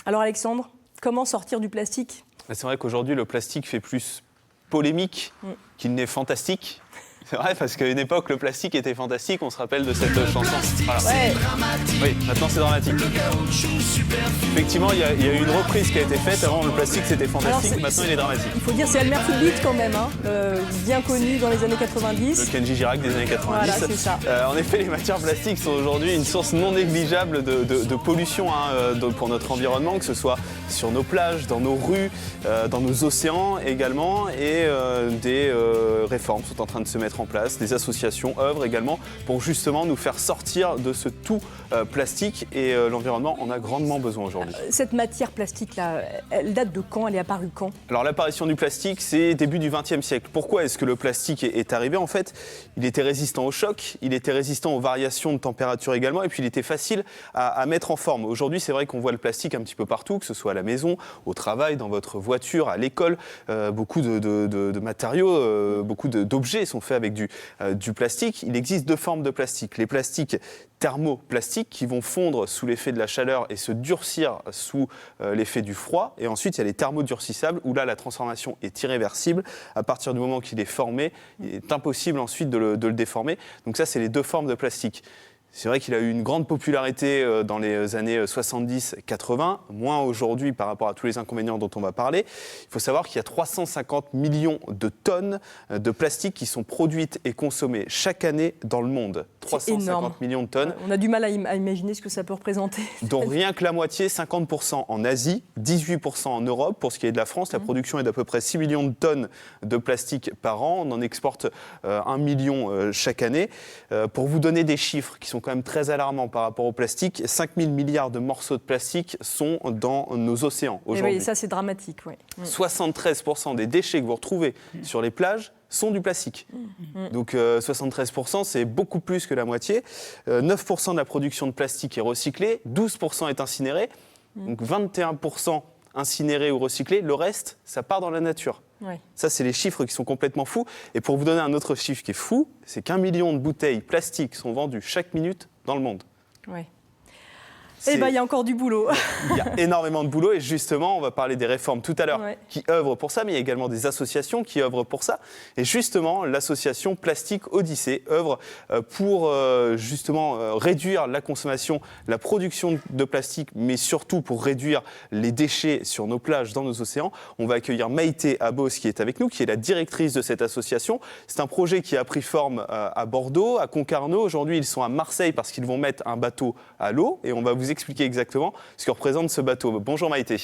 Alors Alexandre, comment sortir du plastique ? C'est vrai qu'aujourd'hui, le plastique fait plus polémique qu'il n'est fantastique. C'est vrai, parce qu'à une époque, le plastique était fantastique, on se rappelle de cette chanson. Voilà. Ouais. Oui, maintenant c'est dramatique. Effectivement, il y a eu une reprise qui a été faite. Avant, le plastique c'était fantastique, maintenant il est dramatique. Il faut dire c'est Elmer Fuglsich quand même, bien connu dans les années 90. Le Kenji Girac des années 90. Voilà, c'est ça. En effet, les matières plastiques sont aujourd'hui une source non négligeable de pollution pour notre environnement, que ce soit sur nos plages, dans nos rues, dans nos océans également. Et des réformes sont en train de se mettre en place. Des associations œuvrent également pour justement nous faire sortir de ce tout plastique. Et l'environnement en a grandement besoin aujourd'hui. Cette matière plastique-là, elle date de quand ? Elle est apparue quand ? Alors l'apparition du plastique, c'est début du XXe siècle. Pourquoi est-ce que le plastique est arrivé ? En fait, il était résistant au choc, il était résistant aux variations de température également, et puis il était facile à mettre en forme. Aujourd'hui, c'est vrai qu'on voit le plastique un petit peu partout, que ce soit à la maison, au travail, dans votre voiture, à l'école. Beaucoup de matériaux, beaucoup d'objets sont faits avec du plastique. Il existe deux formes de plastique. Les plastiques thermoplastiques qui vont fondre sous l'effet de la chaleur et se durcir sous l'effet du froid. Et ensuite, il y a les thermodurcissables où là, la transformation est irréversible. À partir du moment qu'il est formé, il est impossible ensuite de le déformer. Donc ça, c'est les deux formes de plastique. C'est vrai qu'il a eu une grande popularité dans les années 70-80, moins aujourd'hui par rapport à tous les inconvénients dont on va parler. Il faut savoir qu'il y a 350 millions de tonnes de plastique qui sont produites et consommées chaque année dans le monde. 350 millions de tonnes. On a du mal à imaginer ce que ça peut représenter. Dont rien que la moitié, 50% en Asie, 18% en Europe. Pour ce qui est de la France, la production est d'à peu près 6 millions de tonnes de plastique par an. On en exporte 1 million chaque année. Pour vous donner des chiffres qui sont quand même très alarmants par rapport au plastique, 5 000 milliards de morceaux de plastique sont dans nos océans aujourd'hui. Oui, ça c'est dramatique. Oui. 73% des déchets que vous retrouvez sur les plages sont du plastique. Donc 73%, c'est beaucoup plus que la moitié. 9% de la production de plastique est recyclée, 12% est incinéré, donc 21% incinéré ou recyclé, le reste, ça part dans la nature. Ouais. Ça, c'est les chiffres qui sont complètement fous. Et pour vous donner un autre chiffre qui est fou, c'est qu'1 million de bouteilles plastiques sont vendues chaque minute dans le monde. Ouais. Eh bien, il y a encore du boulot. Il y a énormément de boulot et justement, on va parler des réformes tout à l'heure qui œuvrent pour ça, mais il y a également des associations qui œuvrent pour ça. Et justement, l'association Plastique Odyssée œuvre pour justement réduire la consommation, la production de plastique, mais surtout pour réduire les déchets sur nos plages, dans nos océans. On va accueillir Maïté Abos qui est avec nous, qui est la directrice de cette association. C'est un projet qui a pris forme à Bordeaux, à Concarneau. Aujourd'hui, ils sont à Marseille parce qu'ils vont mettre un bateau à l'eau et on va vous expliquer exactement ce que représente ce bateau. Bonjour Maïté.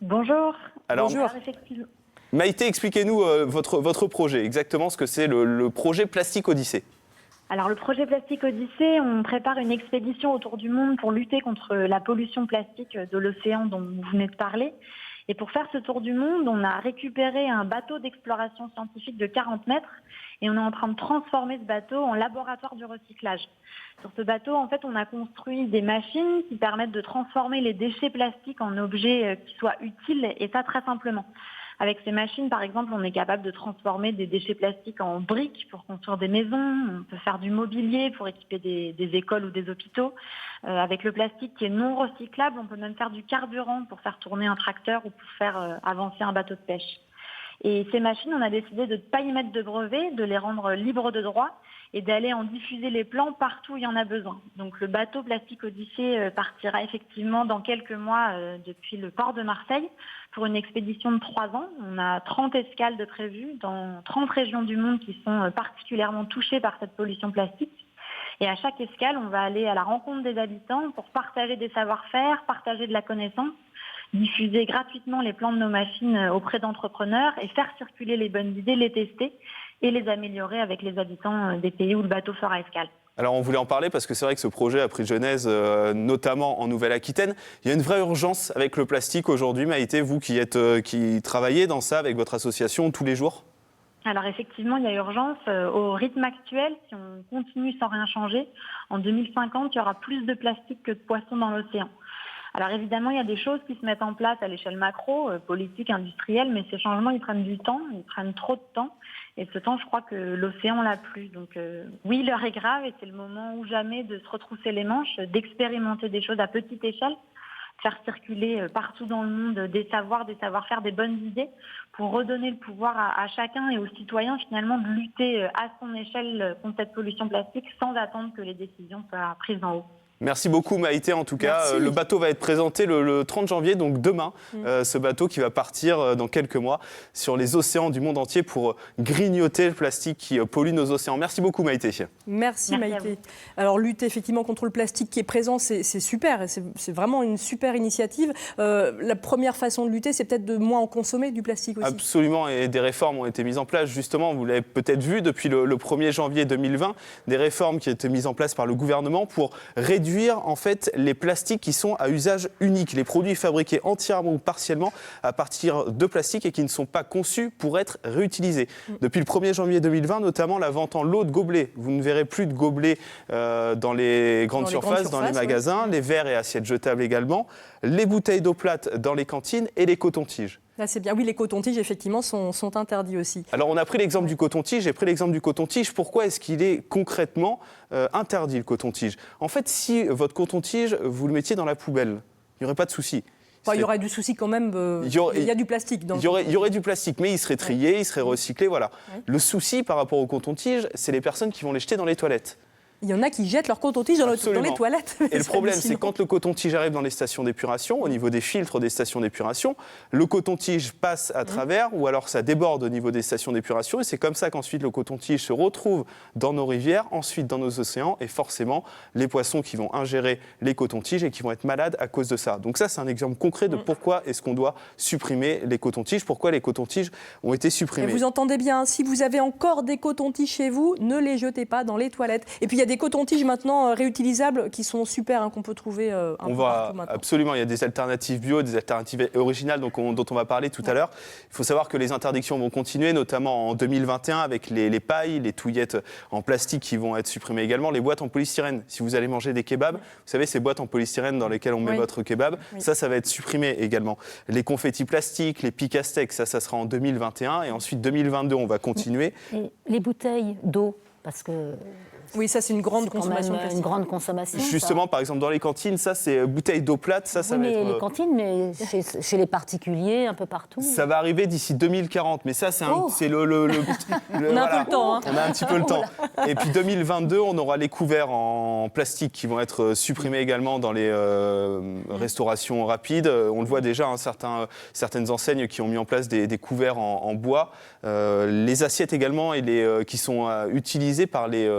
Bonjour. Alors, bonjour. Effectivement. Maïté, expliquez-nous votre projet, exactement ce que c'est le projet Plastique Odyssée. Alors le projet Plastique Odyssée, on prépare une expédition autour du monde pour lutter contre la pollution plastique de l'océan dont vous venez de parler. Et pour faire ce tour du monde, on a récupéré un bateau d'exploration scientifique de 40 mètres et on est en train de transformer ce bateau en laboratoire du recyclage. Sur ce bateau, en fait, on a construit des machines qui permettent de transformer les déchets plastiques en objets qui soient utiles, et ça très simplement. Avec ces machines, par exemple, on est capable de transformer des déchets plastiques en briques pour construire des maisons, on peut faire du mobilier pour équiper des écoles ou des hôpitaux. Avec le plastique qui est non recyclable, on peut même faire du carburant pour faire tourner un tracteur ou pour faire avancer un bateau de pêche. Et ces machines, on a décidé de ne pas y mettre de brevet, de les rendre libres de droit et d'aller en diffuser les plans partout où il y en a besoin. Donc le bateau Plastique Odyssée partira effectivement dans quelques mois depuis le port de Marseille pour une expédition de 3 ans. On a 30 escales de prévues dans 30 régions du monde qui sont particulièrement touchées par cette pollution plastique. Et à chaque escale, on va aller à la rencontre des habitants pour partager des savoir-faire, partager de la connaissance, diffuser gratuitement les plans de nos machines auprès d'entrepreneurs et faire circuler les bonnes idées, les tester et les améliorer avec les habitants des pays où le bateau fera escale. Alors on voulait en parler parce que c'est vrai que ce projet a pris genèse notamment en Nouvelle-Aquitaine. Il y a une vraie urgence avec le plastique aujourd'hui, Maïté, vous qui travaillez dans ça avec votre association tous les jours. Alors effectivement, il y a urgence. Au rythme actuel, si on continue sans rien changer, en 2050, il y aura plus de plastique que de poissons dans l'océan. Alors évidemment, il y a des choses qui se mettent en place à l'échelle macro, politique, industrielle, mais ces changements, ils prennent du temps, ils prennent trop de temps. Et ce temps, je crois que l'océan l'a plus. Donc oui, l'heure est grave et c'est le moment ou jamais de se retrousser les manches, d'expérimenter des choses à petite échelle. faire circuler partout dans le monde des savoirs, des savoir-faire, des bonnes idées pour redonner le pouvoir à chacun et aux citoyens finalement de lutter à son échelle contre cette pollution plastique sans attendre que les décisions soient prises en haut. Merci beaucoup Maïté, en tout cas. Merci. Le bateau va être présenté le 30 janvier, donc demain, ce bateau qui va partir dans quelques mois sur les océans du monde entier pour grignoter le plastique qui pollue nos océans. Merci beaucoup Maïté. Merci Merci Maïté. Alors lutter effectivement contre le plastique qui est présent, c'est super, et c'est vraiment une super initiative. La première façon de lutter, c'est peut-être de moins en consommer du plastique aussi. Absolument, et des réformes ont été mises en place. Justement, vous l'avez peut-être vu, depuis le 1er janvier 2020, des réformes qui ont été mises en place par le gouvernement pour réduire en fait les plastiques qui sont à usage unique, les produits fabriqués entièrement ou partiellement à partir de plastique et qui ne sont pas conçus pour être réutilisés. Depuis le 1er janvier 2020, notamment la vente en lot de gobelets. Vous ne verrez plus de gobelets dans les grandes surfaces, dans les magasins, les verres et assiettes jetables également, les bouteilles d'eau plate dans les cantines et les cotons-tiges. Là, c'est bien. Oui, les cotons-tiges, effectivement, sont interdits aussi. Alors, on a pris l'exemple du coton-tige. J'ai pris l'exemple du coton-tige. Pourquoi est-ce qu'il est concrètement interdit, le coton-tige ? En fait, si votre coton-tige, vous le mettiez dans la poubelle, il n'y aurait pas de souci. Enfin, il y aurait du souci quand même. Il y a du plastique dans il y aurait du plastique, mais il serait trié, il serait recyclé, voilà. Ouais. Le souci par rapport au coton-tige, c'est les personnes qui vont les jeter dans les toilettes. Il y en a qui jettent leur coton-tige dans les toilettes. Et le problème, c'est quand le coton-tige arrive dans les stations d'épuration, au niveau des filtres des stations d'épuration, le coton-tige passe à travers, ou alors ça déborde au niveau des stations d'épuration, et c'est comme ça qu'ensuite le coton-tige se retrouve dans nos rivières, ensuite dans nos océans, et forcément les poissons qui vont ingérer les cotons-tiges et qui vont être malades à cause de ça. Donc ça, c'est un exemple concret de pourquoi est-ce qu'on doit supprimer les cotons-tiges, pourquoi les cotons-tiges ont été supprimés. Et vous entendez bien, si vous avez encore des cotons-tiges chez vous, ne les jetez pas dans les toilettes. Et puis il y a des cotons-tiges maintenant réutilisables qui sont super, qu'on peut trouver un peu partout maintenant. Absolument, il y a des alternatives bio, des alternatives originales dont on va parler tout à l'heure. Il faut savoir que les interdictions vont continuer, notamment en 2021 avec les pailles, les touillettes en plastique qui vont être supprimées également, les boîtes en polystyrène. Si vous allez manger des kebabs, vous savez, ces boîtes en polystyrène dans lesquelles on met votre kebab, ça va être supprimé également. Les confettis plastiques, les pics à steak, ça sera en 2021 et ensuite 2022, on va continuer. Et les bouteilles d'eau, parce que... Oui, ça c'est une grande consommation. Une grande consommation. Justement, ça. Par exemple, dans les cantines, ça c'est bouteilles d'eau plate, ça va être... les cantines, mais chez les particuliers, un peu partout. Ça va arriver d'ici 2040, mais ça c'est on a un peu le temps. Hein. On a un petit peu le temps. Et puis 2022, on aura les couverts en plastique qui vont être supprimés également dans les restaurations rapides. On le voit déjà, certaines enseignes qui ont mis en place des couverts en bois. Les assiettes également qui sont utilisées par les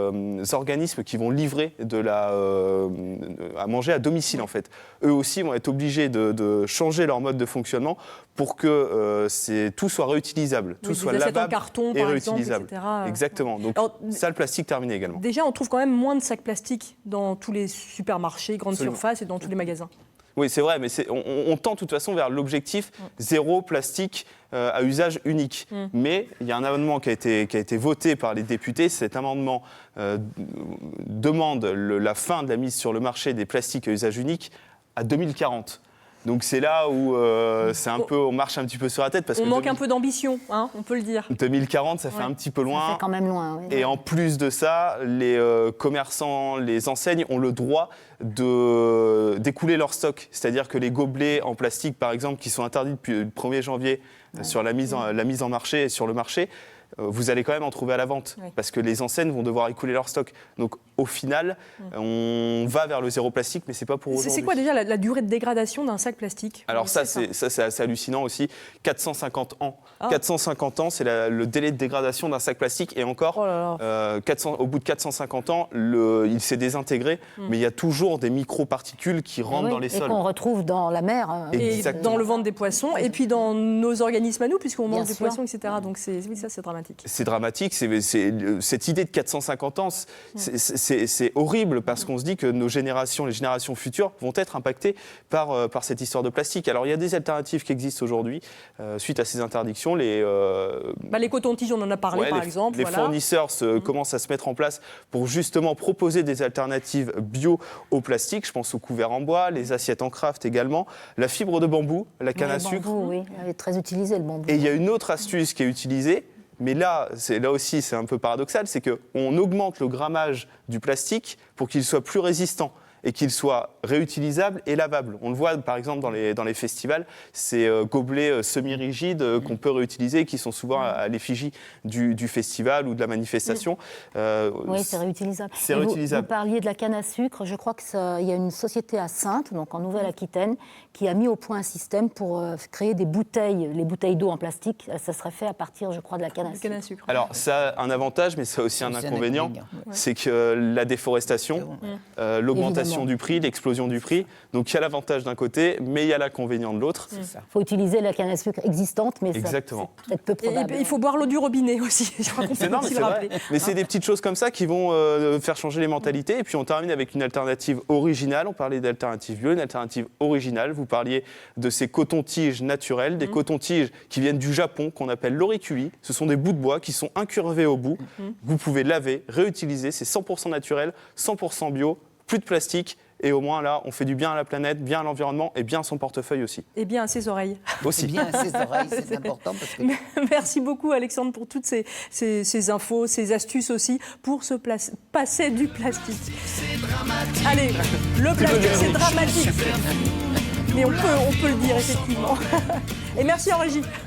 organismes qui vont livrer à manger à domicile en fait. Eux aussi vont être obligés de changer leur mode de fonctionnement pour que tout soit réutilisable, tout soit lavable carton, et réutilisable. Exemple, etc. Exactement. Donc ça, le plastique terminé également. Déjà, on trouve quand même moins de sacs plastiques dans tous les supermarchés, grandes surfaces et dans tous les magasins. Oui, c'est vrai, mais on tend de toute façon vers l'objectif zéro plastique à usage unique. Mais il y a un amendement qui a été voté par les députés. Cet amendement demande la fin de la mise sur le marché des plastiques à usage unique à 2040. Donc c'est là où on marche un petit peu sur la tête. Parce on manque un peu d'ambition, on peut le dire. 2040, ça fait un petit peu loin. Ça fait quand même loin. Oui. Et en plus de ça, les commerçants, les enseignes ont le droit d'écouler leur stock. C'est-à-dire que les gobelets en plastique, par exemple, qui sont interdits depuis le 1er janvier sur la mise en marché et sur le marché, vous allez quand même en trouver à la vente, parce que les enseignes vont devoir écouler leur stock. Donc au final, on va vers le zéro plastique, mais c'est pas pour aujourd'hui. C'est quoi déjà la durée de dégradation d'un sac plastique ? Alors ça, c'est assez hallucinant aussi. 450 ans. 450 ans, c'est le délai de dégradation d'un sac plastique. Et encore, au bout de 450 ans, il s'est désintégré, mais il y a toujours des microparticules qui rentrent dans les sols. Et qu'on retrouve dans la mer. Et dans le ventre des poissons, et puis dans nos organismes à nous, puisqu'on mange des poissons, etc. Donc ça, c'est dramatique. C'est dramatique. Cette idée de 450 ans, c'est horrible parce qu'on se dit que les générations futures vont être impactées par cette histoire de plastique. Alors il y a des alternatives qui existent aujourd'hui suite à ces interdictions. Les cotons-tiges, on en a parlé par exemple. Les fournisseurs commencent à se mettre en place pour justement proposer des alternatives bio au plastique. Je pense aux couverts en bois, les assiettes en craft également, la fibre de bambou, la canne à sucre. Oui, elle est très utilisée le bambou. Et il y a une autre astuce qui est utilisée. Mais là aussi, c'est un peu paradoxal, c'est qu'on augmente le grammage du plastique pour qu'il soit plus résistant. et qu'il soit réutilisable et lavable. On le voit par exemple dans les festivals, ces gobelets semi-rigides qu'on peut réutiliser, qui sont souvent à l'effigie du festival ou de la manifestation. Oui, c'est réutilisable. C'est réutilisable. Vous parliez de la canne à sucre. Je crois qu'il y a une société à Saintes, donc en Nouvelle-Aquitaine, qui a mis au point un système pour créer des bouteilles, les bouteilles d'eau en plastique. Ça serait fait à partir, je crois, de la canne à sucre. Alors, ça a un avantage, mais ça a aussi un inconvénient. C'est que la déforestation, l'augmentation du prix, l'explosion du prix. Donc, il y a l'avantage d'un côté, mais il y a l'inconvénient de l'autre. Il faut utiliser la canne à sucre existante, mais exactement. c'est peut-être peu probable. Et il faut boire l'eau du robinet aussi. C'est vrai. Mais c'est des petites choses comme ça qui vont faire changer les mentalités. Et puis, on termine avec une alternative originale. On parlait d'alternative bio, une alternative originale. Vous parliez de ces cotons-tiges naturels, des cotons-tiges qui viennent du Japon, qu'on appelle l'oriculi. Ce sont des bouts de bois qui sont incurvés au bout. Vous pouvez laver, réutiliser. C'est 100% naturel, 100% bio, plus de plastique. Et au moins, là, on fait du bien à la planète, bien à l'environnement et bien à son portefeuille aussi. Et bien à ses oreilles. Aussi. Et bien à ses oreilles, c'est important. Parce que... Merci beaucoup, Alexandre, pour toutes ces infos, ces astuces aussi, pour se passer du plastique. Allez, le plastique, c'est dramatique. Mais on peut le dire, effectivement. Et merci en régie.